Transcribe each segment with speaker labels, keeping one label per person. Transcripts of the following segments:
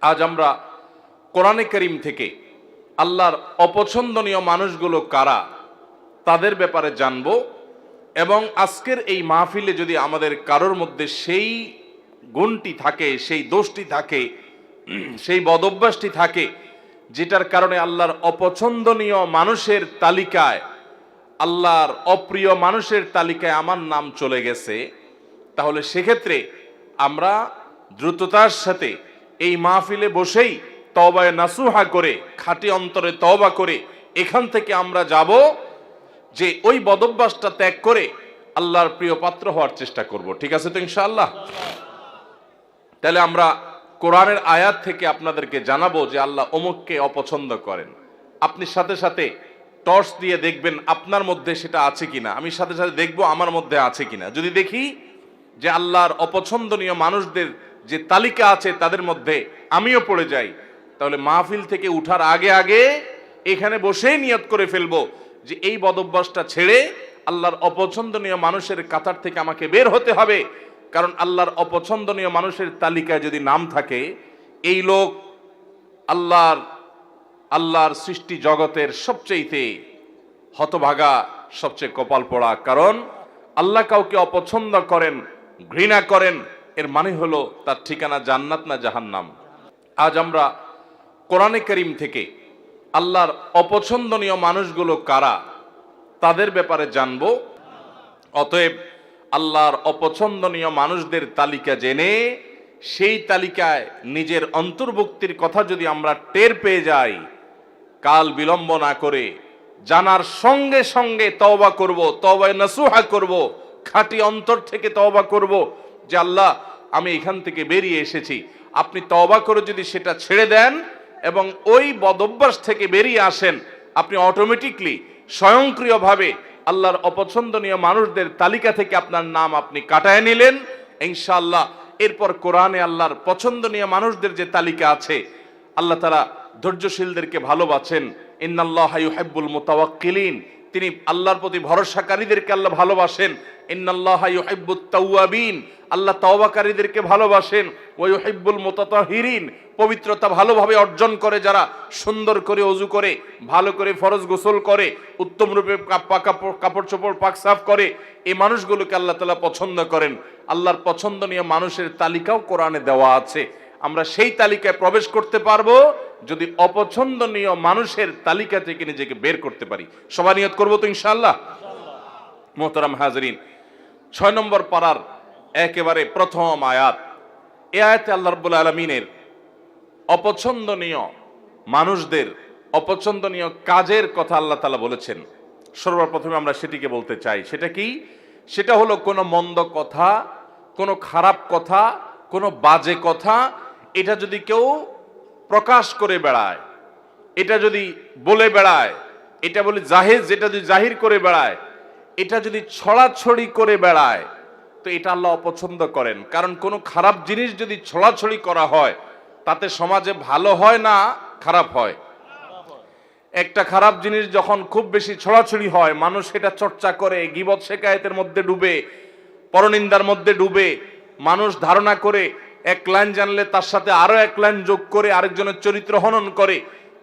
Speaker 1: আজ আমরা কোরআনে কারীম থেকে আল্লাহর অপছন্দনীয় মানুষগুলো কারা তাদের ব্যাপারে জানব। এবং আজকের এই মাহফিলে যদি আমাদের কারোর মধ্যে সেই গুণটি থাকে, সেই দোষটি থাকে, সেই বদঅভ্যাসটি থাকে যেটার কারণে আল্লাহর অপছন্দনীয় মানুষের তালিকায়, আল্লাহর অপ্রিয় মানুষের তালিকায় আমার নাম চলে গেছে, তাহলে সেক্ষেত্রে আমরা দ্রুততার সাথে এই মাহফিলে বসেই তওবায়ে নাসুহা করে, খাঁটি অন্তরে তওবা করে এখান থেকে আমরা যাব যে ওই বদঅভ্যাসটা ত্যাগ করে আল্লাহর প্রিয় পাত্র হওয়ার চেষ্টা করব। ঠিক আছে তো ইনশাআল্লাহ? তাহলে আমরা কোরআনের আয়াত থেকে আপনাদেরকে জানাবো যে আল্লাহ অমুককে অপছন্দ করেন। আপনি সাথে সাথে টর্চ দিয়ে দেখবেন আপনার মধ্যে সেটা আছে কিনা, আমি সাথে সাথে দেখবো আমার মধ্যে আছে কিনা। যদি দেখি যে আল্লাহর অপছন্দনীয় মানুষদের যে তালিকা আছে তাদের মধ্যে আমিও পড়ে যাই, তাহলে মাহফিল থেকে উঠার আগে আগে এখানে বসেই নিয়ত করে ফেলবো যে এই বদঅভ্যাসটা ছেড়ে আল্লাহর অপছন্দনীয় মানুষের কাতার থেকে আমাকে বের হতে হবে। কারণ আল্লাহর অপছন্দনীয় মানুষের তালিকায় যদি নাম থাকে, এই লোক আল্লাহর সৃষ্টি জগতের সবচেয়ে হতভাগা, সবচেয়ে কপাল পোড়া। কারণ আল্লাহ কাউকে অপছন্দ করেন, ঘৃণা করেন, এর মানে হলো তার ঠিকানা জান্নাত না জাহান্নাম। আজ আমরা কোরআনে কারীম থেকে আল্লাহর অপছন্দনীয় মানুষগুলো কারা তাদের ব্যাপারে জানব। অতএব আল্লাহর অপছন্দনীয় মানুষদের তালিকা জেনে সেই তালিকায় নিজের অন্তর্ভুক্তির কথা যদি আমরা টের পেয়ে যাই, কাল বিলম্ব না করে জানার সঙ্গে সঙ্গে তওবা করব, তওবায়ে নাসুহা করব, খাঁটি অন্তর থেকে তওবা করব যে আল্লাহ আমি এখান থেকে বেরিয়ে এসেছি। আপনি তওবা করে যদি সেটা ছেড়ে দেন এবং ওই বদঅভ্যাস থেকে বেরিয়ে আসেন, আপনি অটোমেটিকলি স্বয়ংক্রিয়ভাবে আল্লাহর অপছন্দনীয় মানুষদের তালিকা থেকে আপনার নাম আপনি কাটায় নিলেন ইনশাআল্লাহ। এরপর কোরআনে আল্লাহর পছন্দনীয় মানুষদের যে তালিকা আছে, আল্লাহ তাআলা ধৈর্যশীলদেরকে ভালোবাসেন। ইন্নাল্লাহা ইউহিব্বুল মুতাওয়াক্কিলিন, তিনি আল্লাহর প্রতি ভরসাকারীদেরকে আল্লাহ ভালোবাসেন। ইন্নাল্লাহা ইউহিব্বুত তাওয়াবিন, আল্লাহ তওবাকারীদেরকে ভালোবাসেন। ওয়া ইউহিব্বুল মুতাতাহিরিন, পবিত্রতা ভালোভাবে অর্জন করে যারা, সুন্দর করে ওযু করে, ভালো করে ফরজ গোসল করে, উত্তম রূপে কাপড় চোপড় পাক সাফ করে, এই মানুষগুলোকে আল্লাহ তাআলা পছন্দ করেন। আল্লাহর পছন্দনীয় মানুষের তালিকাও কোরআনে দেওয়া আছে। আমরা সেই তালিকায় প্রবেশ করতে পারবো যদি অপছন্দনীয় মানুষের তালিকা থেকে নিজেকে বের করতে পারি। সবাই নিয়ত করবো তো ইনশাআল্লাহ? মোহতারাম হাজরিন, 6 নম্বর পারার একেবারে প্রথম আয়াত। এই আয়াতে আল্লাহ রাব্বুল আলামিনের অপছন্দনীয় মানুষদের অপছন্দনীয় কাজের কথা আল্লাহ তাআলা বলেছেন। সর্বপ্রথমে আমরা সেটিকে বলতে চাই। সেটা কি? সেটা হলো কোনো মন্দ কথা, কোনো খারাপ কথা, কোনো বাজে কথা, এটা যদি কেউ প্রকাশ করে বেড়ায়, এটা যদি বলে বেড়ায়, এটা বলে জাহেজ, যেটা যদি জাহির করে বেড়ায়, এটা যদি ছড়াছড়ি করে বেড়ায়, তো এটা আল্লাহ অপছন্দ করেন। কারণ কোনো খারাপ জিনিস যদি ছড়াছড়ি করা হয়, তাতে সমাজে ভালো হয় না খারাপ হয়? একটা খারাপ জিনিস যখন খুব বেশি ছড়াছড়ি হয়, মানুষ সেটা চর্চা করে, গীবত শিকায়েতের মধ্যে ডুবে, পরনিন্দার মধ্যে ডুবে, মানুষ ধারণা করে এক লাইন জানলে তার সাথে আরো এক লাইন যোগ করে আরেকজনের চরিত্র হনন করে।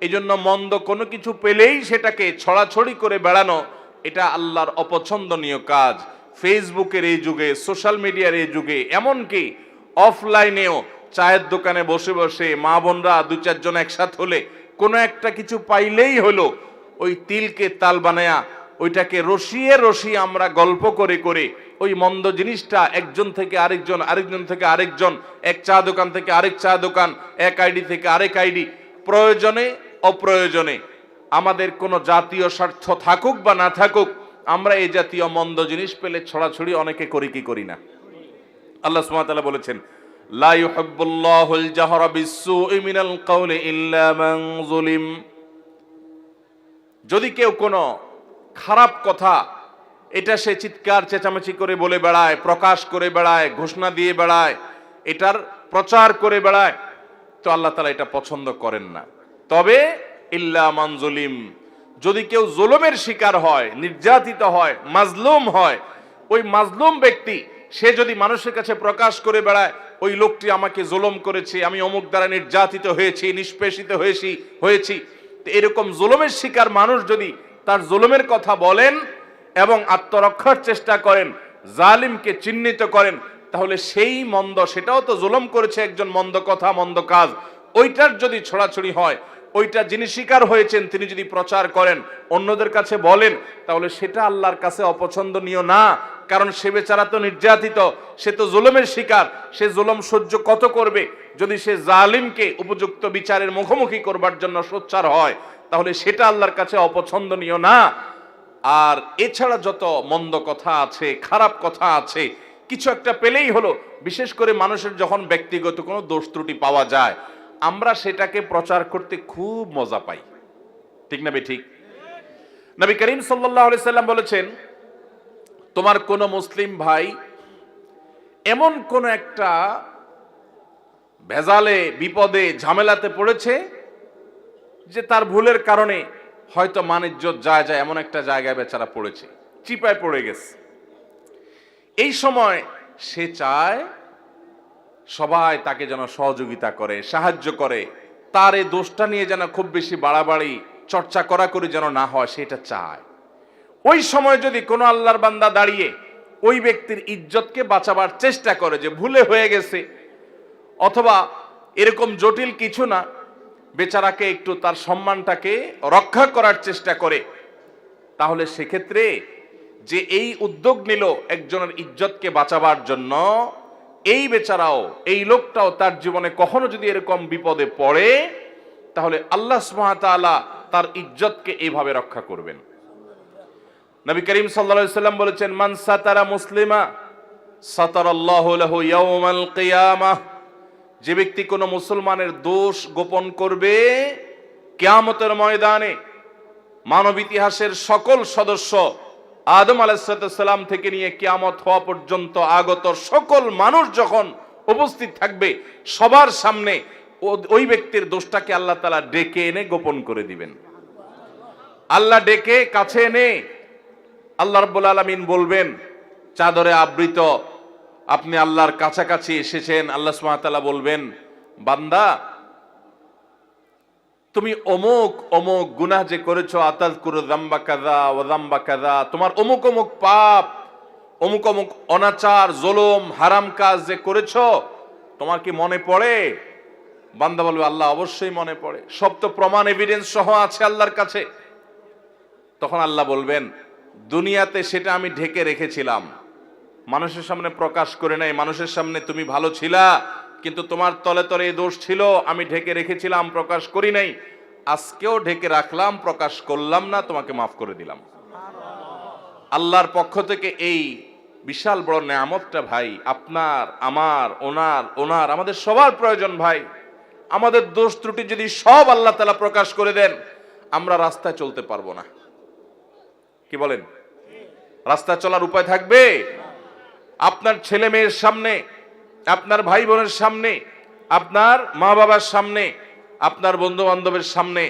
Speaker 1: এই জন্য মন্দ কোনো কিছু পেলেই সেটাকে ছড়াছড়ি করে বেড়ানো, এটা আল্লাহর অপছন্দনীয় কাজ। ফেসবুকের এই যুগে, সোশ্যাল মিডিয়ার এই যুগে, এমনকি অফলাইনেও চায়ের দোকানে বসে বসে মা বোনরা 2-4 জন একসাথ হলে কোনো একটা কিছু পাইলেই হলো, ওই তিলকে তাল বানায়া ওইটাকে রসিয়ে রসিয়ে আমরা গল্প করে করে ওই মন্দ জিনিসটা একজন থেকে আরেকজন, আরেকজন থেকে আরেকজন, এক চা দোকান থেকে আরেক চা দোকান, এক আইডি থেকে আরেক আইডি, প্রয়োজনে অপ্রয়োজনে আমাদের কোনো জাতীয় স্বার্থ থাকুক বা না থাকুক, আমরা এই জাতীয় মন্দ জিনিস পেলে ছড়াছড়ি অনেকে করি কি করি না? আল্লাহ সুবহানাহু ওয়া তাআলা বলেছেন, লা ইউহিব্বুল্লাহুল জাহরা বিসসুই মিনাল কাওলি ইল্লা মান যুলিম। যদি কেউ কোনো খারাপ কথা, এটা সে চিৎকার চেঁচামেচি করে বলে বেড়ায়, প্রকাশ করে বেড়ায়, ঘোষণা দিয়ে বেড়ায়, এটার প্রচার করে বেড়ায়, তো আল্লাহ তাআলা এটা পছন্দ করেন না। তবে ইল্লা মান যুলিম, যদি কেউ জুলুমের শিকার হয়, নির্যাতিত হয়, মাজলুম হয়, ওই মাজলুম ব্যক্তি সে যদি মানুষের কাছে প্রকাশ করে বেড়ায় ওই লোকটি আমাকে জুলুম করেছে, আমি অমুক দ্বারা নির্যাতিত হয়েছি, নিষ্পেষিত হয়েছি। তো এরকম জুলুমের শিকার মানুষ যদি তার জুলুমের কথা বলেন এবং আত্মরক্ষার চেষ্টা করেন, জালিমকে চিহ্নিত করেন, তাহলে সেই মন্দ, সেটাও তো জুলুম করেছে একজন, মন্দ কথা মন্দ কাজ, ওইটার যদি ছড়াছড়ি হয়, ওইটা যিনি শিকার হয়েছেন তিনি যদি প্রচার করেন, অন্যদের কাছে বলেন, তাহলে সেটা আল্লাহর কাছে অপছন্দনীয় না। কারণ সে বেচারা তো নির্যাতিত, সে তো জুলুমের শিকার, সে জুলুম সহ্য কত করবে? যদি সে জালিমকে উপযুক্ত বিচারের মুখোমুখি করবার জন্য সোচ্চার হয়, তাহলে সেটা আল্লাহর কাছে অপছন্দনীয় না। আর এছাড়া যত মন্দ কথা আছে, খারাপ কথা আছে, কিছু একটা পেলেই হলো, বিশেষ করে মানুষের যখন ব্যক্তিগত কোনো দোষ ত্রুটি পাওয়া যায়, আমরা সেটাকে প্রচার করতে খুব মজা পাই, ঠিক না ঠিক? নবী করিম সাল্লাল্লাহু আলাইহি সাল্লাম বলেছেন, তোমার কোন মুসলিম ভাই এমন কোন একটা ভেজালে, বিপদে, ঝামেলাতে পড়েছে যে তার ভুলের কারণে হয়তো মান ইজ্জত যায় এমন একটা জায়গায় বেচারা পড়েছে, চিপায় পড়ে গেছে। এই সময় সে চায় সবাই তাকে যেন সহযোগিতা করে, সাহায্য করে, তার এই দোষটা নিয়ে যেন খুব বেশি বাড়াবাড়ি চর্চা করি যেন না হয়, সেটা চায়। ওই সময় যদি কোনো আল্লাহর বান্দা দাঁড়িয়ে ওই ব্যক্তির ইজ্জতকে বাঁচাবার চেষ্টা করে, যে ভুলে হয়ে গেছে, অথবা এরকম জটিল কিছু না, বেচারাকে একটু তার সম্মানটাকে রক্ষা করার চেষ্টা করে, তাহলে সেক্ষেত্রে যে এই উদ্যোগ নিল একজনের ইজ্জতকে বাঁচাবার জন্য, এই বেচারাও, এই লোকটাও তার জীবনে কখনো যদি এরকম বিপদে পড়ে, তাহলে আল্লাহ সুবহানাহু ওয়া তাআলা তার ইজ্জতকে এইভাবে রক্ষা করবেন। নবী করিম সাল্লাল্লাহু আলাইহি সাল্লাম বলেছেন, মান সাতারা মুসলিমা সাতারাল্লাহু লাহু ইয়াউমাল কিয়ামাহ। যে ব্যক্তি কোনো মুসলমানের দোষ গোপন করবে, কিয়ামতের ময়দানে মানব ইতিহাসের সকল সদস্য, আদম আলাইহিস সালাম থেকে নিয়ে কিয়ামত হওয়া পর্যন্ত আগত সকল মানুষ যখন উপস্থিত থাকবে, সবার সামনে ওই ব্যক্তির দোষটাকে আল্লাহ তাআলা ডেকে এনে গোপন করে দিবেন। আল্লাহ ডেকে কাছে এনে আল্লাহ রাব্বুল আলামিন বলবেন, চাদরে আবৃত, আপনি আল্লাহর কাছাকাছি এসেছেন। আল্লাহ সুবহানাহু ওয়া তাআলা বলবেন, বান্দা তুমি অমুক অমুক গুনাহ যে করেছো, আতাযকুরু যামবা কাযা ওয়া যামবা কাযা, তোমার অমুক অমুক পাপ, অমুক অমুক অনাচার, জুলুম, হারাম কাজ যে করেছো, তোমার কি মনে পড়ে? বান্দা বলবে, আল্লাহ অবশ্যই মনে পড়ে, সব তো প্রমাণ এভিডেন্স সহ আছে আল্লাহর কাছে। তখন আল্লাহ বলবেন, দুনিয়াতে সেটা আমি ঢেকে রেখেছিলাম, মানুষের সামনে প্রকাশ করে নাই। মানুষের সামনে তুমি ভালো ছিলা, কিন্তু তোমার তলে তলে এই দোষ ছিল, আমি ঢেকে রেখেছিলাম, প্রকাশ করি নাই। আজকেও ঢেকে রাখলাম, প্রকাশ করলাম না, তোমাকে মাফ করে দিলাম। আল্লাহর পক্ষ থেকে এই বিশাল বড় নেয়ামতটা ভাই, আপনার, আমার, ওনার আমাদের সবার প্রয়োজন ভাই। আমাদের দোষ ত্রুটি যদি সব আল্লাহ তাআলা প্রকাশ করে দেন, আমরা রাস্তায় চলতে পারবো না। কি বলেন? রাস্তায় চলার উপায় থাকবে? আপনার ছেলে মেয়ের সামনে, আপনার ভাই বোনের সামনে, আপনার মা বাবার সামনে, আপনার বন্ধু বান্ধবের সামনে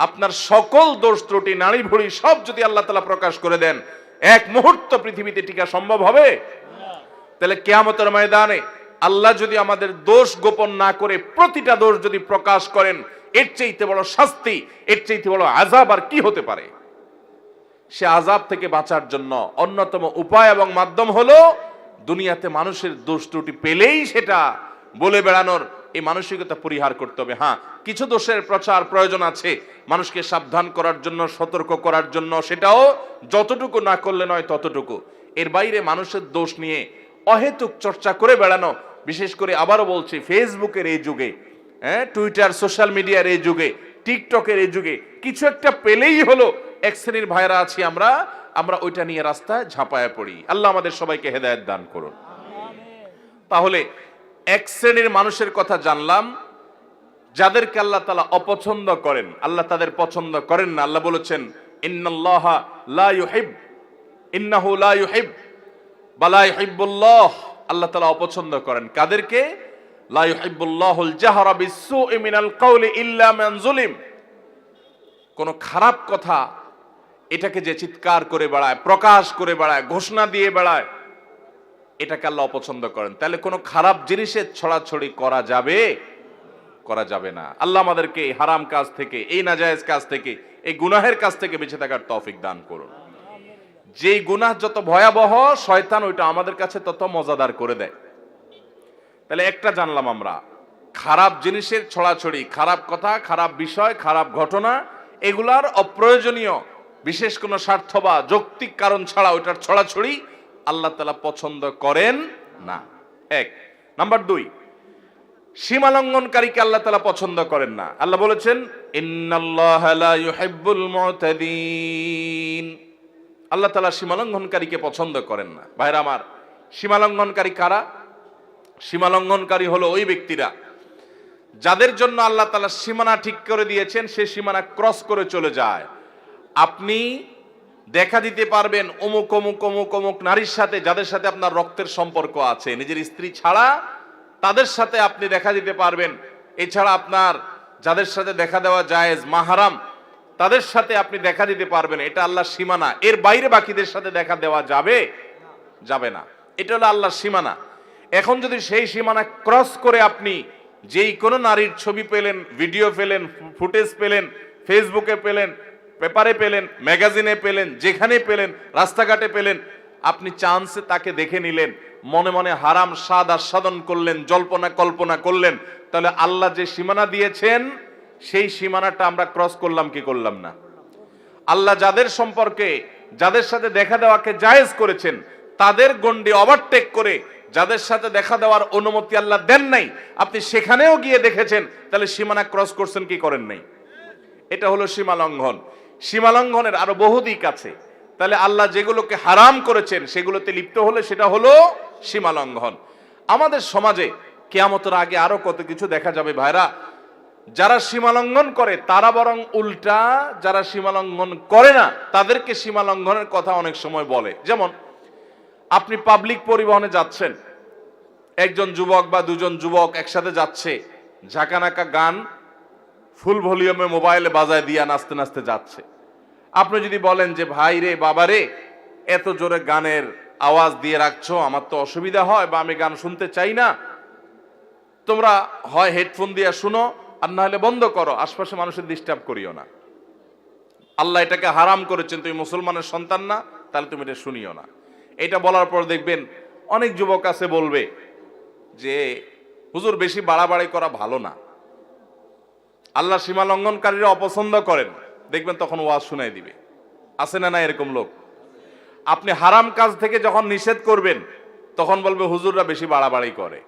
Speaker 1: আপনার সকল দোষ ত্রুটি, নারী ভুড়ি সব যদি আল্লাহ তাআলা প্রকাশ করে দেন, এক মুহূর্ত পৃথিবীতে টিকা সম্ভব হবে? তাহলে কিয়ামতের ময়দানে আল্লাহ যদি আমাদের দোষ গোপন না করে প্রতিটা দোষ যদি প্রকাশ করেন, এর চাইতে বড় শাস্তি, এর চাইতে বড় আযাব আর কি হতে পারে? সে আযাব থেকে বাঁচার জন্য অন্যতম উপায় এবং মাধ্যম হলো দুনিয়াতে মানুষের দোষ ত্রুটি পেলেই সেটা বলে বেড়ানোর এই মানসিকতা পরিহার করতে হবে। হ্যাঁ, কিছু দোষের প্রচার প্রয়োজন আছে, মানুষকে সাবধান করার জন্য, সতর্ক করার জন্য, সেটাও যতটুকু না করলে নয় ততটুকু। এর বাইরে মানুষের দোষ নিয়ে অহেতুক চর্চা করে বেড়ানো, বিশেষ করে আবারও বলছি, ফেসবুকের এই যুগে, টুইটার, সোশ্যাল মিডিয়ার এই যুগে, টিকটকের এই যুগে, কিছু একটা পেলেই হলো এক শ্রেণীর ভাইরা আছি আমরা ওইটা নিয়ে রাস্তায় ঝাঁপায়া পড়ি। আল্লাহ আমাদের সবাইকে হেদায়েত দান করুন। তাহলে এক শ্রেণীর মানুষের কথা জানলাম, যাদেরকে আল্লাহ তাআলা অপছন্দ করেন, আল্লাহ তাদের পছন্দ করেন না। আল্লাহ বলেছেন, ইন্নাল্লাহা লা ইউহিব, ইন্নাহু লা ইউহিব বা লা ইউহিব্বুল্লাহ। আল্লাহ তাআলা অপছন্দ করেন কাদেরকে? লা ইউহিব্বুল্লাহুল জাহরা বিসসুই মিনাল কাওলি ইল্লা মান যুলিম। কোন খারাপ কথা এটাকে যে চিৎকার করে বেড়ায়, প্রকাশ করে বেড়ায়, ঘোষণা দিয়ে বেড়ায়, এটাকে আল্লাহ অপছন্দ করেন। তাহলে কোনো খারাপ জিনিসের ছড়াছড়ি করা যাবে? করা যাবে না। আল্লাহ আমাদেরকে এই হারাম কাজ থেকে, এই নাজায়েজ কাজ থেকে, এই গুনাহের কাজ থেকে বেঁচে থাকার তৌফিক দান করুন। যেই গুনাহ যত ভয়াবহ, শয়তান ওইটা আমাদের কাছে তত মজাদার করে দেয়। তাহলে একটা জানলাম আমরা, খারাপ জিনিসের ছড়াছড়ি, খারাপ কথা, খারাপ বিষয়, খারাপ ঘটনা, এগুলার অপ্রয়োজনীয় বিশেষ কোনো স্বার্থ বা যৌক্তিক কারণ ছাড়া ওইটার ছড়াছড়ি আল্লাহ তাআলা পছন্দ করেন না। এক নাম্বার 2, সীমা লঙ্ঘনকারীকে আল্লাহ তাআলা পছন্দ করেন না। আল্লাহ বলেছেন ইন্নাল্লাহা লা ইউহিব্বুল মুতাদিন। আল্লাহ তাআলা সীমা লঙ্ঘনকারীকে পছন্দ করেন না। ভাইরা আমার, সীমা লঙ্ঘনকারী কারা? সীমা লঙ্ঘনকারী হলো ওই ব্যক্তিরা যাদের জন্য আল্লাহ তাআলা সীমানা ঠিক করে দিয়েছেন, সে সীমানা ক্রস করে চলে যায়। আপনি দেখা দিতে পারবেন অমুক অমুক অমুক অমুক নারীর সাথে, যাদের সাথে আপনার রক্তের সম্পর্ক আছে, নিজের স্ত্রী ছাড়া তাদের সাথে আপনি দেখা দিতে পারবেন। এছাড়া আপনার যাদের সাথে দেখা দেওয়া জায়েজ, মাহরাম, তাদের সাথে আপনি দেখা দিতে পারবেন। এটা আল্লাহর সীমানা। এর বাইরে বাকিদের সাথে দেখা দেওয়া যাবে? যাবে না। এটা হলো আল্লাহর সীমানা। এখন যদি সেই সীমানা ক্রস করে আপনি যেই কোনো নারীর ছবি পেলেন, ভিডিও পেলেন, ফুটেজ পেলেন, ফেসবুকে পেলেন, পেপারে পেলেন, ম্যাগাজিনে পেলেন, যেখানে পেলেন, রাস্তাঘাটে পেলেন, আপনি চান্সে তাকে দেখে নিলেন, মনে মনে হারাম স্বাদ আস্বাদন করলেন, জল্পনা কল্পনা করলেন, তাহলে আল্লাহ যে সীমানা দিয়েছেন সেই সীমানাটা আমরা ক্রস করলাম কি করলাম না? আল্লাহ যাদের সম্পর্কে, যাদের সাথে দেখা দেওয়াকে জায়েজ করেছেন, তাদের গণ্ডি ওভারটেক করে যাদের সাথে দেখা দেওয়ার অনুমতি আল্লাহ দেন নাই, আপনি সেখানেও গিয়ে দেখেছেন, তাহলে সীমানা ক্রস করছেন কি করেন নাই? এটা হলো সীমা লঙ্ঘন। সীমা লঙ্ঘনের আরো বহু দিক আছে। তাহলে আল্লাহ যেগুলোকে হারাম করেছেন সেগুলোতে লিপ্ত হলে সেটা হলো সীমা লঙ্ঘন। আমাদের সমাজে কিয়ামতের আগে আরো কত কিছু দেখা যাবে ভাইরা। যারা সীমা লঙ্ঘন করে তারা বরং উল্টা যারা সীমা লঙ্ঘন করে না তাদেরকে সীমা লঙ্ঘনের কথা অনেক সময় বলে। যেমন আপনি পাবলিক পরিবহনে যাচ্ছেন, একজন যুবক বা দুজন যুবক একসাথে যাচ্ছে, ঝাঁকানাকা গান ফুল ভলিউমে মোবাইলে বাজায় দিয়া নাচতে নাচতে যাচ্ছে। আপনি যদি বলেন যে ভাই রে, বাবা রে, এত জোরে গানের আওয়াজ দিয়ে রাখছো, আমার তো অসুবিধা হয় বা আমি গান শুনতে চাই না, তোমরা হয় হেডফোন দিয়ে শুনো আর না হলে বন্ধ করো, আশপাশে মানুষের ডিস্টার্ব করিও না। আল্লাহ এটাকে হারাম করেছেন, তুমি মুসলমানের সন্তান না, তাহলে তুমি এটা শুনিও না। এটা বলার পর দেখবেন অনেক যুবক আছে বলবে যে হুজুর বেশি বাড়াবাড়ি করা ভালো না, আল্লাহ সীমা লঙ্ঘনকারীরা অপছন্দ করেন। দেখবেন তখন ওয়াজ শুনাই দিবে। আছে না না এরকম লোক? আপনি হারাম কাজ থেকে যখন নিষেধ করবেন তখন বলবে হুজুররা বেশি বাড়াবাড়ি করে।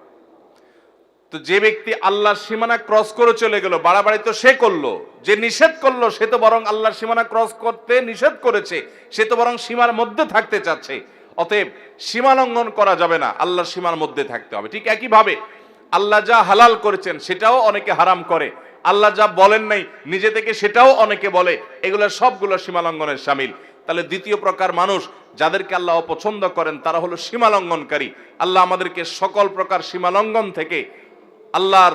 Speaker 1: তো যে ব্যক্তি আল্লাহর সীমানা ক্রস করে চলে গেল, বাড়াবাড়ি তো সে করলো, যে নিষেধ করলো সে তো বরং আল্লাহর সীমানা ক্রস করতে নিষেধ করেছে, সে তো বরং সীমার মধ্যে থাকতে চাচ্ছে। অতএব সীমা লঙ্ঘন করা যাবে না, আল্লাহর সীমার মধ্যে থাকতে হবে। ঠিক একইভাবে আল্লাহ যা হালাল করেছেন সেটাও অনেকে হারাম করে, আল্লাহ যা বলেন নাই নিজে থেকে সেটাও অনেকে বলে, এগুলো সবগুলো সীমা লঙ্ঘনের শামিল। তাহলে দ্বিতীয় প্রকার মানুষ যাদেরকে আল্লাহ অপছন্দ করেন তারা হলো সীমা লঙ্ঘনকারী। আল্লাহ আমাদেরকে সকল প্রকার সীমা লঙ্ঘন থেকে, আল্লাহর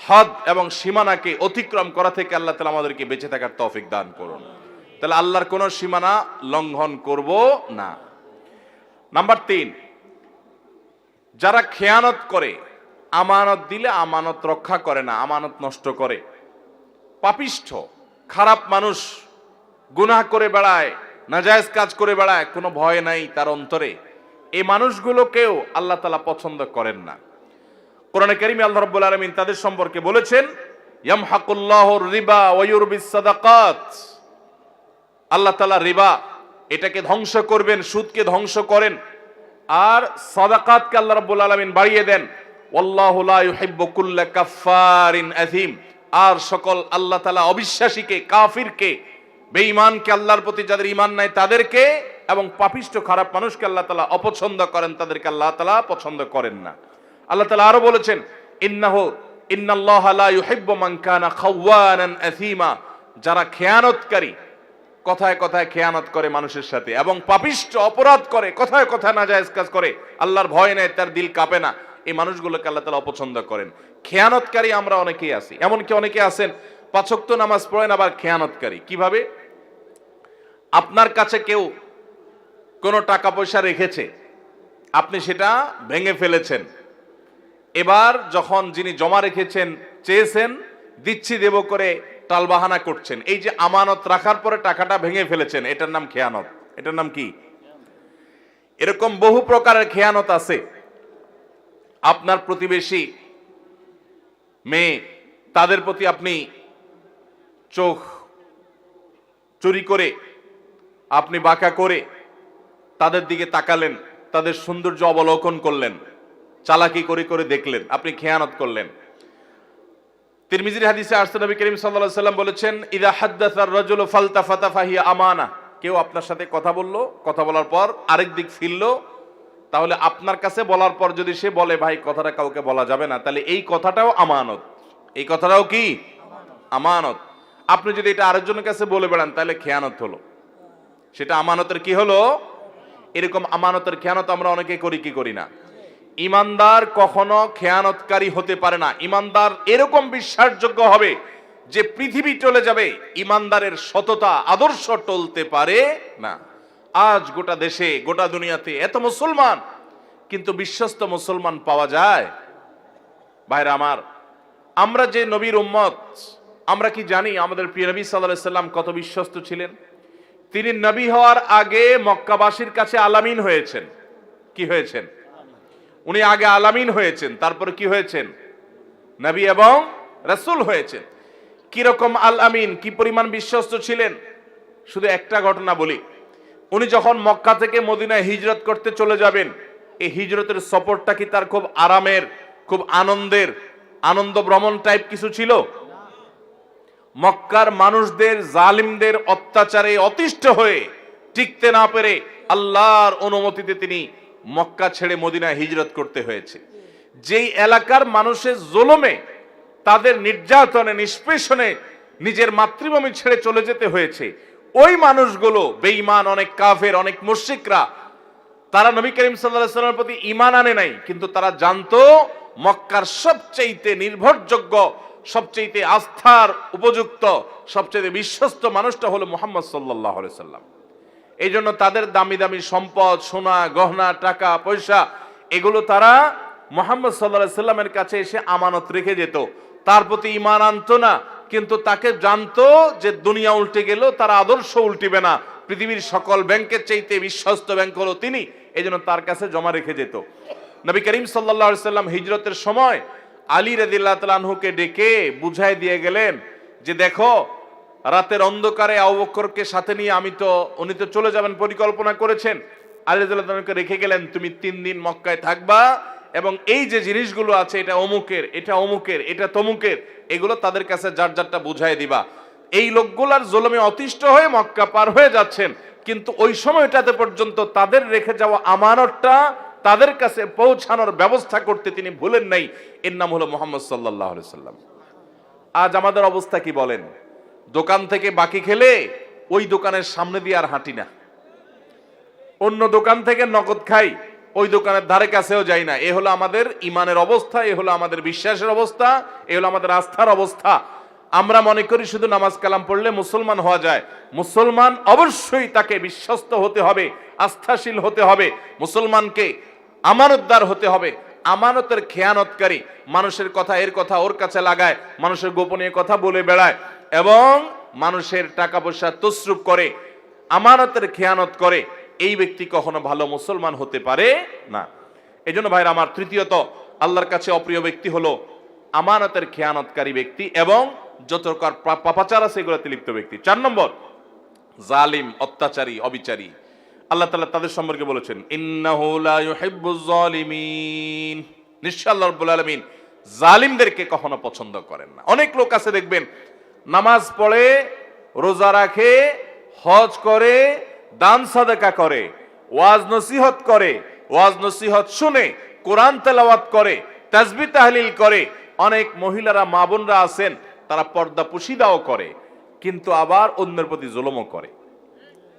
Speaker 1: হদ এবং সীমানাকে অতিক্রম করা থেকে আল্লাহ তাআলা আমাদেরকে বেঁচে থাকার তৌফিক দান করুন। তাহলে আল্লাহর কোন সীমানা লঙ্ঘন করব না। নাম্বার 3, যারা খেয়ানত করে, আমানত দিলে আমানত রক্ষা করে না, আমানত নষ্ট করে, পাপিষ্ঠ খারাপ মানুষ, গুনাহ করে বেড়ায়, নাজায়েজ কাজ করে বেড়ায়, কোনো ভয় নাই তার অন্তরে, এই মানুষগুলোকেও আল্লাহ তাআলা পছন্দ করেন না। কোরআনে কারীমে আল্লাহ রাব্বুল আলামিন তাদের সম্পর্কে বলেছেন ইয়ামহাকুল্লাহুর রিবা ওয়া ইউরবিস সাদাকাত। আল্লাহ তাআলা রিবা এটাকে ধ্বংস করবেন, সুদকে ধ্বংস করেন, আর সাদাকাতকে আল্লাহ রাব্বুল আলামিন বাড়িয়ে দেন। ওয়াল্লাহু লা ইউহিব্বু কুল্লা কাফফারিন আযীম। আর সকল আল্লাহ তাআলা অবিশ্বাসীকে, কাফিরকে, বেঈমানকে, আল্লাহর প্রতি যাদের ঈমান নাই তাদেরকে, এবং পাপিষ্ঠ খারাপ মানুষকে আল্লাহ তাআলা অপছন্দ করেন, তাদেরকে আল্লাহ তাআলা পছন্দ করেন না। আল্লাহ তাআলা আরো বলেছেন ইন্নাল্লাহা লা ইউহিব্বু মান কানা খাওয়ানান আথীমা। যারা খেয়ানতকারী, কথায় কথায় খেয়ানত করে মানুষের সাথে, এবং পাপিষ্ঠ অপরাধ করে, কথায় কথায় নাজায়েজ কাজ করে, আল্লাহর ভয় নেই, তার দিল কাঁপে না, এই মানুষগুলোকে আল্লাহ তাআলা অপছন্দ করেন। খেয়ানতকারী আমরা অনেকেই আছি, এমনকি অনেকে আছেন 5 ওয়াক্ত নামাজ পড়েন আবার খেয়ানতকারী। কিভাবে? আপনার কাছে কেউ কোনো টাকা পয়সা রেখেছে, আপনি সেটা ভেঙে ফেলেছেন। এবার যখন যিনি জমা রেখেছেন চেয়েছেন দিচ্ছি দেব করে টালবাহানা করছেন, এই যে আমানত রাখার পরে টাকাটা ভেঙে ফেলেছেন, এটার নাম খেয়ানত। এটার নাম কি? এরকম বহু প্রকারের খেয়ানত আছে। আপনার প্রতিবেশী মেয়ে, তাদের প্রতি আপনি চোখ চুরি করে, আপনি বাঁকা করে তাদের দিকে তাকালেন, তাদের সৌন্দর্য অবলোকন করলেন, চালাকি করে করে দেখলেন, আপনি খেয়ানত করলেন। তিরমিজির হাদিসে আসছে, নবী করিম সাল্লাল্লাহু আলাইহি ওয়াসাল্লাম বলেছেন, ইযা হাদ্দাসা আর-রাজুলু ফালতাফাতা ফাহিয়া আমানা। কেউ আপনার সাথে কথা বললো, কথা বলার পর আরেক দিক ফিরলো, তাহলে আপনার কাছে বলার পর যদি সে বলে ভাই কথাটা কাউকে বলা যাবে না, তাহলে এই কথাটাও আমানত। এই কথাটাও কি? আমানত। আপনি যদি এটা আরেকজনের কাছে বলে বেড়ান তাহলে খেয়ানত হলো, সেটা আমানতের কি হলো? এরকম আমানতের খেয়ানত আমরা অনেকে করি কি করি না? ইমানদার কখনো খেয়ানতকারী হতে পারে না। ইমানদার এরকম বিশ্বাসযোগ্য হবে যে পৃথিবী চলে যাবে, ইমানদারের সততা আদর্শ টলতে পারে না। আজ গোটা দেশে গোটা দুনিয়াতে এত মুসলমান, কিন্তু বিশ্বস্ত মুসলমান পাওয়া যায়? ভাইরা আমার, আমরা যে নবীর উম্মত, আমরা কি জানি আমাদের প্রিয় নবী সাল্লাল্লাহু আলাইহি সাল্লাম কত বিশ্বস্ত ছিলেন? তিনি নবী হওয়ার আগে মক্কাবাসীর কাছে আলামিন হয়েছেন। কি হয়েছেন? উনি আগে আলামিন হয়েছেন, তারপরে কি হয়েছেন? নবী এবং রাসূল হয়েছেন। কিরকম আল আমিন, কি পরিমাণ বিশ্বস্ত ছিলেন? শুধু একটা ঘটনা বলি। উনি যখন মক্কা থেকে মদিনায় হিজরত করতে চলে যাবেন, এই হিজরতের সফরটা কি তার খুব আরামের, খুব আনন্দের, আনন্দ ভ্রমণ টাইপ কিছু ছিল? মক্কার মানুষদের, জালিমদের অত্যাচারে অতিষ্ঠ হয়ে টিকতে না পেরে আল্লাহর অনুমতিতে তিনি মক্কা ছেড়ে মদিনায় হিজরত করতে হয়েছে। যেই এলাকার মানুষের জুলুমে, তাদের নির্যাতনে, নিষ্পেষণে নিজের মাতৃভূমি ছেড়ে চলে যেতে হয়েছে, ওই মানুষগুলো বেঈমান, অনেক কাফের, অনেক মুশরিকরা, তারা নবী করিম সাল্লাল্লাহু আলাইহি ওয়াসাল্লামের প্রতি ঈমান আনে নাই, কিন্তু তারা জানতো মক্কার সবচেয়ে নির্ভরযোগ্য, সবচেয়ে আস্থার উপযুক্ত, সবচেয়ে বিশ্বস্ত মানুষটা হলো মুহাম্মদ সাল্লাল্লাহু আলাইহি সাল্লাম। এই জন্য তাদের দামি দামি সম্পদ, সোনা গহনা, টাকা পয়সা, এগুলো তারা মুহাম্মদ সাল্লাল্লাহু আলাইহি সাল্লামের কাছে এসে আমানত রেখে যেত। তার প্রতি ঈমান আনতো না, কিন্তু তাকে জানতো যে দুনিয়া উল্টে গেল তার আদর্শ উল্টিবে না, পৃথিবীর সকল ব্যাংকের চাইতে বিশ্বস্ত ব্যাংক হলো তিনি, এই জন্য তার কাছে জমা রেখে যেত। নবী করিম সাল্লাল্লাহু আলাইহি সাল্লাম হিজরতের সময় আলী রাদিয়াল্লাহু তাআলা আনহুকে ডেকে বুঝাই দিয়ে গেলেন যে দেখো, রাতের অন্ধকারে আবু বকরকে সাথে নিয়ে উনি তো চলে যাবেন পরিকল্পনা করেছেন, আলী রাদিয়াল্লাহু তাআলাকে রেখে গেলেন, তুমি 3 দিন মক্কায় থাকবা এবং এই যে জিনিসগুলো আছে, এটা অমুকের, এটা অমুকের, এটা তমুকের, এগুলো তাদের কাছে যার যারটা বুঝাই দিবা। এই লোকগুলার জুলুমে অতিষ্ঠ হয়ে মক্কা পার হয়ে যাচ্ছেন, কিন্তু ওই সময়টাতে পর্যন্ত তাদের রেখে যাওয়া আমানতটা তাদের কাছে পৌঁছানোর ব্যবস্থা করতে তিনি ভুলেন নাই। এর নাম হলো মুহাম্মদ সাল্লাল্লাহু আলাইহি সাল্লাম। আজ আমাদের অবস্থা কি বলেন? দোকান থেকে বাকি খেলে ওই দোকানের সামনে দিয়ে আর হাঁটি না, অন্য দোকান থেকে নগদ খাই, ওই দোকানের ধারে কাছেও যাই না। এ হলো আমাদের ইমানের অবস্থা, এ হলো আমাদের বিশ্বাসের অবস্থা, এ হলো আমাদের আস্থার অবস্থা। আমরা মনে করি শুধু নামাজ কালাম পড়লে মুসলমান হওয়া যায়। মুসলমান অবশ্যই তাকে বিশ্বস্ত হতে হবে, আস্থাশীল হতে হবে, মুসলমানকে আমানতদার হতে হবে। আমানতের খেয়ানতকারী, মানুষের কথা এর কথা ওর কাছে লাগায়, মানুষের গোপনীয় কথা বলে বেড়ায় এবং মানুষের টাকা পয়সা তসরুপ করে, আমানতের খেয়ানত করে, এই ব্যক্তি কখনো ভালো মুসলমান হতে পারে না। এই জন্য ভাইরা আমার, তৃতীয়ত আল্লাহর কাছে অপ্রিয় ব্যক্তি হলো আমানতের খেয়ানতকারী ব্যক্তি এবং যত প্রকার পাপাচার আছে এগুলোতে লিপ্ত ব্যক্তি। 4 নম্বর, জালিম, অত্যাচারী, অবিচারী। আল্লাহ তাআলা তাদের সম্পর্কে বলেছেন, ইন্নাহু লা ইউহিব্বুজ জালিমিন, নিশ্চয় আল্লাহ রাব্বুল আলামিন জালিমদেরকে কখনো পছন্দ করেন না। অনেক লোক আছে দেখবেন, নামাজ পড়ে, রোজা রাখে, হজ করে, দান সাদাকা করে, ওয়াজ নসিহত করে, ওয়াজ নসিহত শুনে, কোরআন তেলাওয়াত করে, তাসবিহ তাহলিল করে। অনেক মহিলারা, মা বোনরা আছেন, তারা পর্দা পুশিদাও করে, কিন্তু আবার অন্যের প্রতি জুলুমও করে।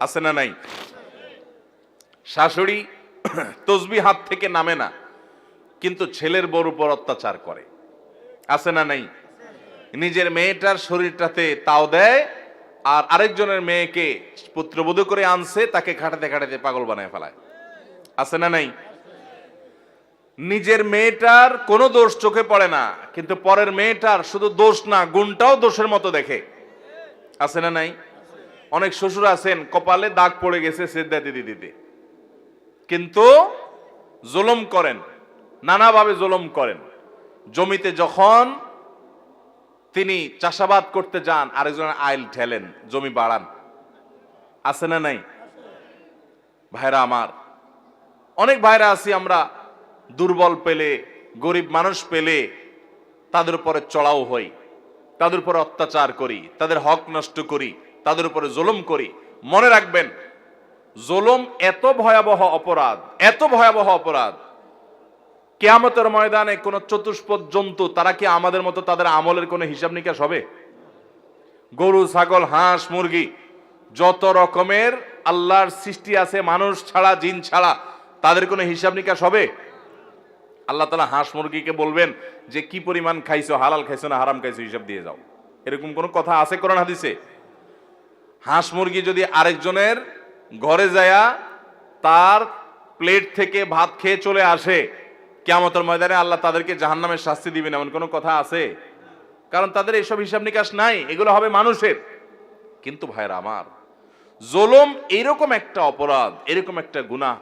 Speaker 1: আছে না নাই? শাশুড়ি তসবিহ হাত থেকে নামে না, কিন্তু ছেলের বউর উপর অত্যাচার করে। আছে না নাই? নিজের মেয়েটার শরীরটাতে তাও দেয়, আর আরেকজনের মেয়েকে পুত্রবধূ করে আনছে, তাকে খাটাতে খাটাতে পাগল বানায় ফেলায়। আছে না নাই? নিজের মেয়েটার কোনো দোষ চোখে পড়ে না, কিন্তু পরের মেয়েটার শুধু দোষ না গুণটাও দোষের মতো দেখে। আছে না নাই? অনেক শ্বশুর আছেন কপালে দাগ পড়ে গেছে সেজদা দিতে দিতে, কিন্তু জুলুম করেন, নানাভাবে জুলুম করেন। জমিতে যখন তিনি চাষাবাদ করতে যান আরেকজনের আইল ঠেলেন, জমি বাড়ান। আছে না নাই? ভাইরা আমার, অনেক ভাইরা আছি আমরা দুর্বল পেলে, গরিব মানুষ পেলে তাদের উপরে চড়াও হই, তাদের উপরে অত্যাচার করি, তাদের হক নষ্ট করি, তাদের উপরে জুলুম করি। মনে রাখবেন, জুলুম এত ভয়াবহ অপরাধ, এত ভয়াবহ অপরাধ, কিয়ামতের ময়দানে কোন চতুষ্পদ জন্তু তারা কি আমাদের মতো তাদের আমলের কোনো হিসাব নিকাশ হবে? গরু, ছাগল, হাঁস, মুরগি, যত রকমের আল্লাহর সৃষ্টি আছে মানুষ ছাড়া, জিন ছাড়া, তাদের কোনো হিসাব নিকাশ হবে? আল্লাহ তাআলা হাঁস মুরগিকে বলবেন যে কি পরিমাণ খাইছো, হালাল খাইছো না হারাম খাইছো, হিসাব দিয়ে যাও। এরকম কোন কথা আছে কোরআন হাদিসে? হাঁস মুরগি যদি আরেকজনের ঘরে যায়া তার প্লেট থেকে ভাত খেয়ে চলে আসে, কিয়ামতের ময়দানে আল্লাহ তাদেরকে জাহান্নামের শাস্তি দিবেন, এমন কোনো কথা আছে? কারণ তাদের এসব হিসাব নিকাশ নাই, এগুলো হবে মানুষের। কিন্তু ভাইরা আমার, জুলুম এরকম একটা অপরাধ, এরকম একটা গুনাহ,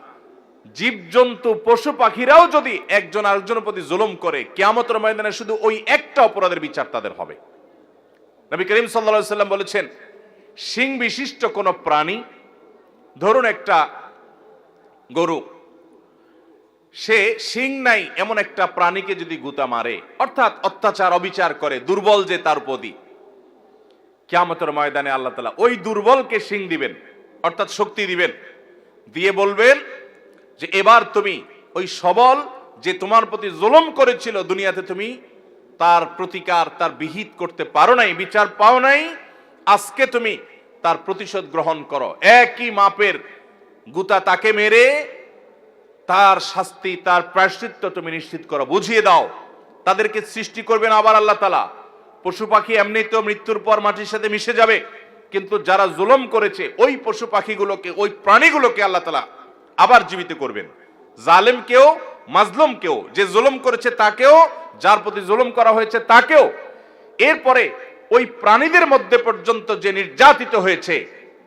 Speaker 1: জীবজন্তু পশু পাখিরাও যদি একজন আরেকজনের প্রতি জুলুম করে, কিয়ামতের ময়দানে শুধু ওই একটা অপরাধের বিচার তাদের হবে। নবী করিম সাল্লাল্লাহু আলাইহি সাল্লাম বলেছেন, শিং বিশিষ্ট কোন প্রাণী, ধরুন একটা গরু, সে শিং নাই এমন একটা প্রাণীকে যদি গুতা মারে, অর্থাৎ অত্যাচার অবিচার করে, দুর্বল যে তার প্রতি, কিয়ামতের ময়দানে আল্লাহ তাআলা ওই দুর্বলকে শিং দিবেন, অর্থাৎ শক্তি দিবেন, দিয়ে বলবেন যে এবার তুমি ওই সবল যে তোমার প্রতি জুলুম করেছিল দুনিয়াতে, তুমি তার প্রতিকার, তার বিহিত করতে পারো নাই, বিচার পাও নাই, আজকে তুমি তার প্রতিশোধ গ্রহণ করো। একই মাপের গুতা তাকে মেরে তার শাস্তি, তার প্রায়শ্চিত্ত তুমি নিশ্চিত করো, বুঝিয়ে দাও। তাদেরকে সৃষ্টি করবেন আবার আল্লাহ তাআলা। পশু পাখি এমনিই তো মৃত্যুর পর মাটির সাথে মিশে যাবে, কিন্তু যারা জুলুম করেছে ওই পশু পাখিগুলোকে, ওই প্রাণীগুলোকে আল্লাহ তাআলা আবার জীবিত করবেন। জালেমকেও, মাজলুমকেও, যে জুলুম করেছে তাকেও, যার প্রতি জুলুম করা হয়েছে তাকেও। এরপরে ওই প্রাণীদের মধ্যে পর্যন্ত যে নির্যাতিত হয়েছে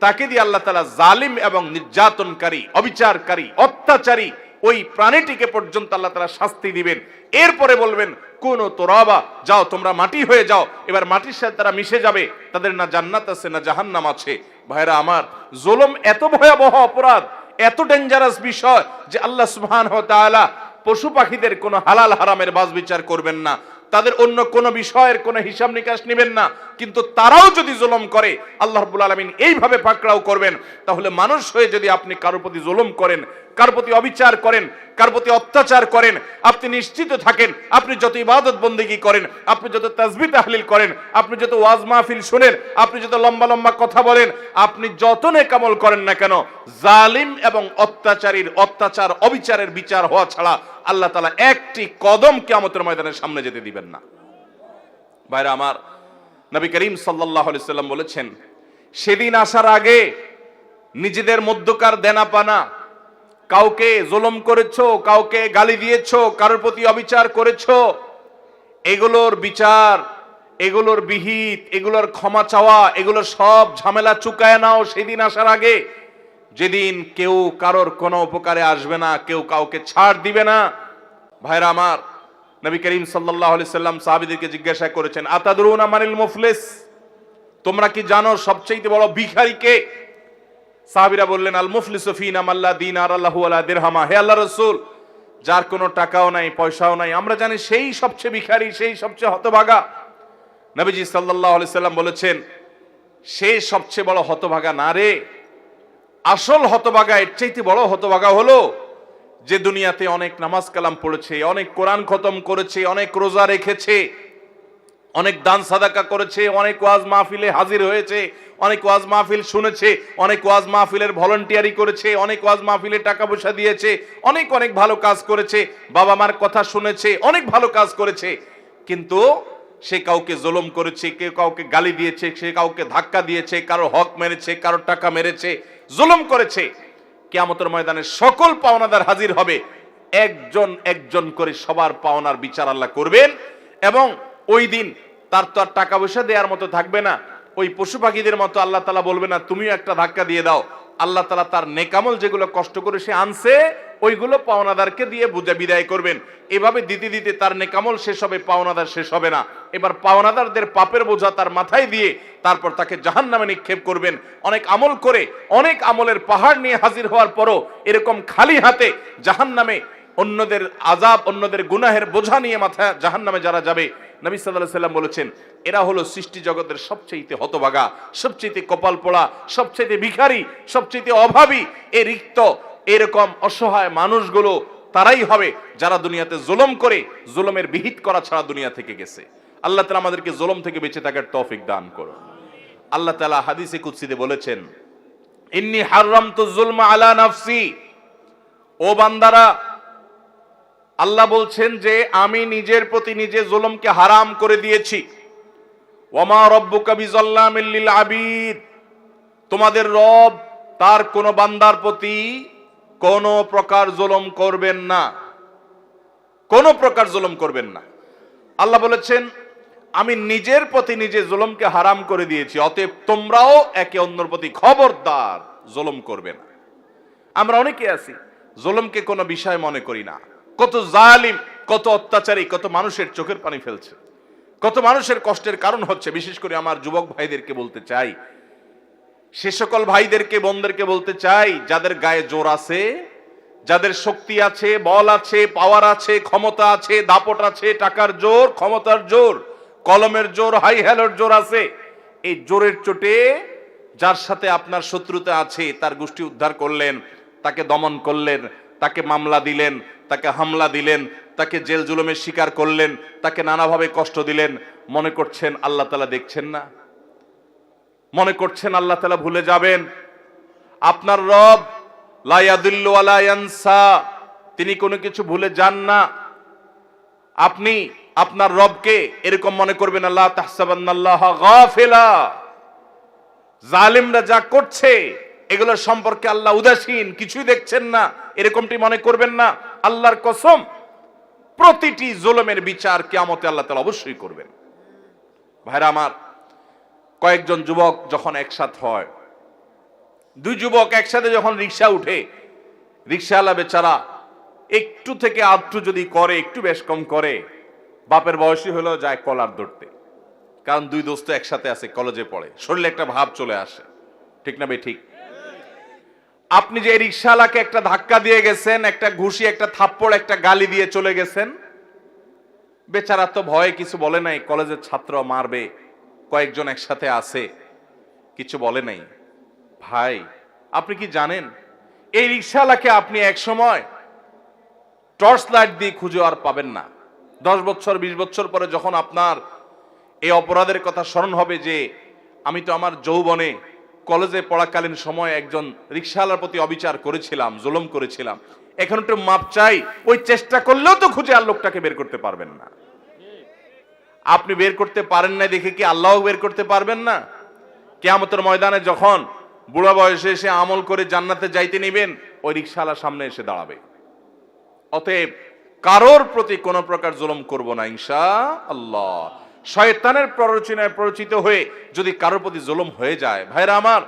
Speaker 1: তাকে দিয়ে আল্লাহ তাআলা জালিম এবং নির্যাতনকারী, অবিচারকারী, অত্যাচারী ওই প্রাণীটিকে পর্যন্ত আল্লাহ তাআলা শাস্তি দিবেন। এরপরে বলবেন কোন তোরাবা, যাও তোমরা মাটি হয়ে যাও। এবার মাটির সাথে তারা মিশে যাবে, তাদের না জান্নাত আছে না জাহান্নাম আছে। ভাইরা আমার, জুলুম এত ভয়াবহ অপরাধ, এত ডেঞ্জারাস বিষয় যে আল্লাহ সুবহানাহু ওয়া তাআলা পশু পাখিদের কোনো হালাল হারামের বাজ বিচার করবেন না, তাদের অন্য কোন বিষয়ের কোনো হিসাব নিকাশ নেবেন না। কিন্তু তারাও যদি জুলুম করে আল্লাহ রাব্বুল আলামিন এইভাবে পাকড়াও করবেন। তাহলে মানুষ হয়ে যদি আপনি কারোর প্রতি জুলুম করেন, কারোর প্রতি অবিচার করেন, কারোর প্রতি অত্যাচার করেন, আপনি নিশ্চিত থাকেন, আপনি যত ইবাদত বন্দেগী করেন, আপনি যত তাসবিহ তাহলিল করেন, আপনি যত ওয়াজ মাহফিল শুনেন, আপনি যত লম্বা লম্বা কথা বলেন, আপনি যত নেক আমল করেন না কেন, জালিম এবং অত্যাচারীর অত্যাচার অবিচারের বিচার হওয়া ছাড়া আল্লাহ তাআলা একটি কদম কিয়ামতের ময়দানের সামনে যেতে দিবেন না। ভাইরা আমার, নবী করিম সাল্লাল্লাহু আলাইহি সাল্লাম বলেছেন, সেদিন আসার আগে নিজেদের মধ্যকার দেনা পানা, কাউকে জুলুম করেছো, কাউকে গালি দিয়েছো, কারোর প্রতি অবিচার করেছো, এগুলোর বিচার, এগুলোর বিহিত, এগুলোর ক্ষমা চাওয়া, এগুলোর সব ঝামেলা চুকায় নাও সেদিন আসার আগে, যেদিন কেউ কারোর কোনো উপকারে আসবে না, কেউ কাউকে ছাড় দিবে না। ভাইরা আমার, নবী করিম সাল্লাল্লাহু আলাইহি সাল্লাম সাহাবীদেরকে জিজ্ঞাসা করেছেন, আতাদরুনা মানিল মুফলিস, তোমরা কি জানো সবচেয়ে বড় ভিখারি কে? সাহাবীরা বললেন, আল মুফলিসু ফিনা মাল্লা দিনার লাহু ওয়ালা দিরহামা। হে আল্লাহর রাসূল, যার কোনো টাকাও নাই, পয়সাও নাই, আমরা জানি সেই সবচেয়ে ভিখারি, সেই সবচেয়ে হতভাগা। নবীজি সাল্লাল্লাহু আলাইহি সাল্লাম বলেছেন, সে সবচেয়ে বড় হতভাগা না রে, আসল হতভাগা, এর চাইতে বড় হতভাগা হলো যে দুনিয়াতে অনেক নামাজ কালাম পড়েছে, অনেক কোরআন খতম করেছে, অনেক রোজা রেখেছে, অনেক দান সাদাকা করেছে, অনেক ওয়াজ মাহফিলে হাজির হয়েছে, অনেক ওয়াজ মাহফিল শুনেছে, অনেক ওয়াজ মাহফিলের ভলান্টিয়ারি করেছে, অনেক ওয়াজ মাহফিলে টাকা পয়সা দিয়েছে, অনেক অনেক ভালো কাজ করেছে, বাবা মার কথা শুনেছে, অনেক ভালো কাজ করেছে, কিন্তু সে কাউকে জুলুম করেছে, কেউ কাউকে গালি দিয়েছে, সে কাউকে ধাক্কা দিয়েছে, কারো হক মেরেছে, কারো টাকা মেরেছে, জুলুম করেছে। কিয়ামতের ময়দানে সকল পাওনাদার হাজির হবে, একজন একজন করে সবার পাওনার বিচার আল্লাহ করবেন। এবং ওই দিন তার তো আর টাকা পয়সা দেওয়ার মতো থাকবে না। ওই পশু পাখিদের মতো আল্লাহ তাআলা বলবে না তুমিও একটা ধাক্কা দিয়ে দাও। আল্লাহ তাআলা তার নেকামল যেগুলো কষ্ট করে সে আনছে ওইগুলো পাওনাদারকে দিয়ে বুঝে বিদায় করবেন। এভাবে দিতে দিতে তার নেকামল শেষ হবে, পাওনাদার শেষ হবে না। এবার পাওনাদারদের পাপের বোঝা তার মাথায় দিয়ে তারপর তাকে জাহান্নামে নিক্ষেপ করবেন। অনেক আমল করে, অনেক আমলের পাহাড় নিয়ে হাজির হওয়ার পরও এরকম খালি হাতে জাহান্নামে অন্যদের আযাব, অন্যদের গুনাহের বোঝা নিয়ে মাথায় জাহান্নামে যারা যাবে, নবী সাল্লাল্লাহু আলাইহি সাল্লাম বলেছেন এরা হলো সৃষ্টি জগতের সবচেয়ে হতভাগা, সবচেয়ে কপাল পোড়া, সবচেয়ে ভিখারি, সবচেয়ে অভাবী। এই রিক্ত এরকম অসহায় মানুষগুলো তারাই হবে যারা দুনিয়াতে জুলুম করে, জুলুমের বিহিত করা ছাড়া দুনিয়া থেকে গেছে। আল্লাহ তাআলা আমাদেরকে জুলুম থেকে বেঁচে থাকার তৌফিক দান করুন। আল্লাহ তাআলা হাদিসে কুদসিতে বলেছেন ইন্নী হারামতু যুলমা আলা নাফসি। ও বান্দারা, আল্লাহ বলছেন যে আমি নিজের প্রতি নিজে জুলুমকে হারাম করে দিয়েছি। ওয়ামা রাব্বুকা বিযাল্লামিল লিল আবিদ। তোমাদের রব তার কোন বান্দার প্রতি কোন প্রকার জুলুম করবেন না, কোন প্রকার জুলুম করবেন না। আল্লাহ বলেছেন আমি নিজের প্রতি নিজে জুলুমকে হারাম করে দিয়েছি, অতএব তোমরাও একে অন্যের প্রতি খবরদার জুলুম করবে না। আমরা অনেকে আছি জুলুমকে কোনো বিষয় মনে করি না। কত জালিম, কত অত্যাচারী, কত মানুষের চোখের পানি ফেলছে, কত মানুষের কষ্টের কারণ হচ্ছে। বিশেষ করে আমার যুবক ভাইদেরকে বলতে চাই, সে সকল ভাইদেরকে, বোনদেরকে বলতে চাই যাদের গায়ে জোর আছে, যাদের শক্তি আছে, বল আছে, পাওয়ার আছে, ক্ষমতা আছে, দাপট আছে, টাকার জোর, ক্ষমতার জোর, কলমের জোর, হাই হ্যালোর জোর আছে, এই জোরের চোটে যার সাথে আপনার শত্রুতা আছে তার গোষ্ঠী উদ্ধার করলেন, তাকে দমন করলেন, তাকে মামলা দিলেন, তাকে হামলা দিলেন, তাকে জেল জুলুমের শিকার করলেন, তাকে নানাভাবে কষ্ট দিলেন। মনে করছেন আল্লাহ তাআলা দেখছেন না? মনে করছেন আল্লাহ তাআলা ভুলে যাবেন? আপনার রব লা ইয়াদিল্লু ওয়া লা ইয়ানসা, তিনি কোনো কিছু ভুলে যান না। আপনি আপনার রবকে এরকম মনে করবেন আল্লাহ তাহসাবান্নাল্লাহ গাফিলা, জালিমরা যা করছে এগুলো সম্পর্কে আল্লাহ উদাসীন, কিছুই দেখছেন না, এরকমটি মনে করবেন না। আল্লাহর কসম প্রতিটি জুলুমের বিচার কিয়ামতে আল্লাহ তাআলা অবশ্যই করবেন। ভাইরা আমার, কয়েকজন যুবক যখন একসাথে হয়, দুই যুবক একসাথে যখন রিকশা উঠে, রিকশাওয়ালা বেচারা একটু থেকে আধটু যদি করে, একটু বেশ কম করে, বাপের বয়সী হলেও যায় কলার ধরতে। কারণ দুই দোস্ত একসাথে আছে, কলেজে পড়ে, শরীরে একটা ভাব চলে আসে, ঠিক না ভাই? ঠিক। আপনি যে রিকশাওয়ালাকে একটা ধাক্কা দিয়ে গেছেন, একটা ঘুষি, একটা থাপ্পড়, একটা গালি দিয়ে চলে গেছেন, বেচারা তো ভয়ে কিছু বলে নাই, কলেজের ছাত্র মারবে, কয়েকজন একসাথে আছে, কিছু বলে নাই। ভাই, আপনি কি জানেন এই রিকশাওয়ালাকে আপনি এক সময় টর্চ লাইট দিয়ে খুঁজে আর পাবেন না। 10 বছর 20 বছর পরে যখন আপনার এই অপরাধের কথা স্মরণ হবে যে আমি তো আমার যৌবনে কলেজে পড়াকালীন সময় একজন রিকশাওয়ালার প্রতি অবিচার করেছিলাম, জুলুম করেছিলাম, এখন একটু মাপ চাই, ওই চেষ্টা করলেও তো খুঁজে আর লোকটাকে বের করতে পারবেন না। আপনি বের করতে পারেন না দেখে কি আল্লাহও বের করতে পারবেন না? কিয়ামতের ময়দানে যখন বুড়া বয়সে এসে আমল করে জান্নাতে যাইতে নেবেন, ওই রিকশাওয়ালার সামনে এসে দাঁড়াবে। অতএব কারোর প্রতি কোন প্রকার জুলুম করব না ইনশাআল্লাহ। শয়তানের প্ররোচনায় প্ররোচিত হয়ে যদি কারোর প্রতি জুলুম হয়ে যায়, ভাইরা আমার,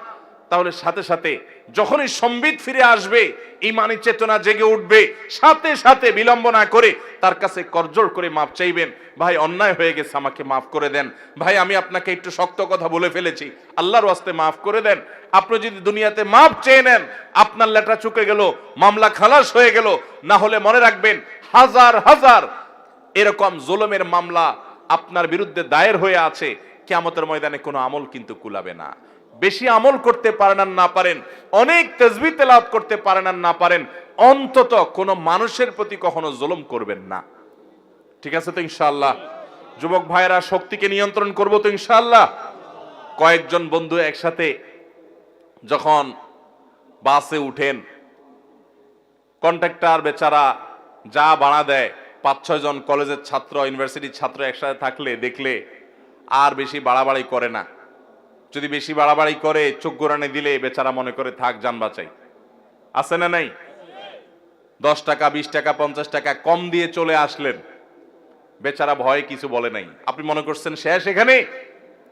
Speaker 1: তাহলে সাথে সাথে যখনই সম্বিত ফিরে আসবে, ঈমানি চেতনা জেগে উঠবে, সাথে সাথে বিলম্ব না করে তার কাছে করজোড় করে মাপ চাইবেন। ভাই, অন্যায় হয়ে গেছে, আমাকে মাফ করে দেন। ভাই, আমি আপনাকে একটু শক্ত কথা বলে ফেলেছি, আল্লাহর ওয়াস্তে মাফ করে দেন। আপনি যদি দুনিয়াতে মাপ চেয়ে নেন, আপনার লেটা চুকে গেল, মামলা খালাস হয়ে গেল। না হলে মনে রাখবেন, হাজার হাজার এরকম জুলুমের মামলা আপনার বিরুদ্ধে দায়ের হয়ে আছে, কিয়ামতের ময়দানে কোনো আমল কিন্তু কুলাবে না। বেশি আমল করতে পারেন আর না পারেন, অনেক তাসবিহ তেলাওয়াত করতে পারেন আর না পারেন, অন্তত কোনো মানুষের প্রতি কখনো জুলুম করবেন না। ঠিক আছে তো ইনশাআল্লাহ? যুবক ভাইয়েরা, শক্তিকে নিয়ন্ত্রণ করব তো ইনশাআল্লাহ? কয়েকজন বন্ধু একসাথে যখন বাসে উঠেন, কন্ট্রাক্টর বেচারা যা ভাড়া দেয়, 5-6 জন কলেজের ছাত্র, ইউনিভার্সিটির ছাত্র একসাথে থাকলে দেখলে আর বেশি বাড়াবাড়ি করে না। যদি বেশি বাড়াবাড়ি করে, চোখ গোরানি দিলে বেচারা মনে করে থাক, যান বাঁচাই। আছে না নাই? 10 টাকা 20 টাকা 50 টাকা কম দিয়ে চলে আসলেন, বেচারা ভয়ে কিছু বলে নাই। আপনি মনে করছেন শেষ এখানে,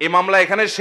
Speaker 1: এই মামলা এখানে শেষ?